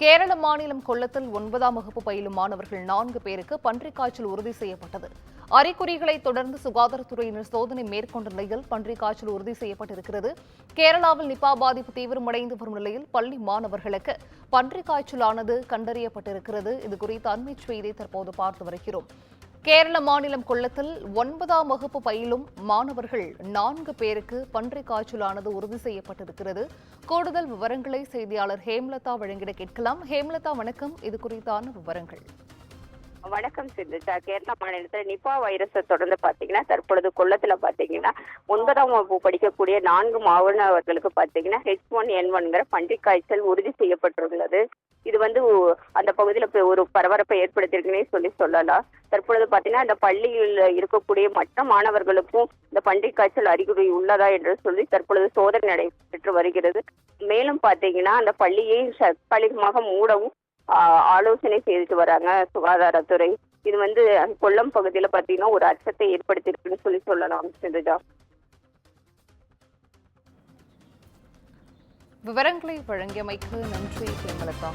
கேரள மாநிலம் கொல்லத்தில் 9ஆம் வகுப்பு பயிலும் மாணவர்கள் 4 பேருக்கு பன்றிக் காய்ச்சல் உறுதி செய்யப்பட்டது. அறிகுறிகளை தொடர்ந்து சுகாதாரத்துறையினர் சோதனை மேற்கொண்ட நிலையில் பன்றிக் காய்ச்சல் உறுதி செய்யப்பட்டிருக்கிறது. கேரளாவில் நிபா பாதிப்பு தீவிரமடைந்து வரும் நிலையில் பள்ளி மாணவர்களுக்கு பன்றிக் காய்ச்சலானது கண்டறியப்பட்டிருக்கிறது. இதுகுறித்த அண்மை செய்தியை தற்போது பார்த்து வருகிறோம். கேரள மாநிலம் கொல்லத்தில் 9ஆம் வகுப்பு பயிலும் மாணவர்கள் 4 பேருக்கு பன்றிக் காய்ச்சலானது உறுதி செய்யப்பட்டிருக்கிறது. கூடுதல் விவரங்களை செய்தியாளர் ஹேம்லதா வழங்கிட கேட்கலாம். ஹேம்லதா, வணக்கம். இது குறித்தான விவரங்கள். வணக்கம் சிந்துஜா. கேரளா மாநிலத்தில் நிபா வைரஸை தொடர்ந்து பாத்தீங்கன்னா தற்பொழுது கொல்லத்துல பாத்தீங்கன்னா 9ஆம் வகுப்பு படிக்கக்கூடிய 4 மாணவர்களுக்கு பாத்தீங்கன்னா H1N1 பன்றிக் காய்ச்சல் உறுதி செய்யப்பட்டுள்ளது. இது அந்த பகுதியில ஒரு பரபரப்பை ஏற்படுத்தியிருக்குன்னே சொல்லலாம். தற்பொழுது பாத்தீங்கன்னா அந்த பள்ளியில் இருக்கக்கூடிய மற்ற மாணவர்களுக்கும் இந்த பன்றிக் காய்ச்சல் அறிகுறி உள்ளதா என்று சொல்லி தற்பொழுது சோதனை நடைபெற்று வருகிறது. மேலும் பாத்தீங்கன்னா அந்த பள்ளியை தற்காலிகமாக மூடவும் ஆலோசனை செய்துட்டு வராங்க சுகாதாரத்துறை. இது கொல்லம் பகுதியில பாத்தீங்கன்னா ஒரு அச்சத்தை ஏற்படுத்தியிருக்குன்னு சொல்லலாம் சிந்துஜா. விவரங்களை வழங்கியமைக்கு நன்றி ஹேமலதா.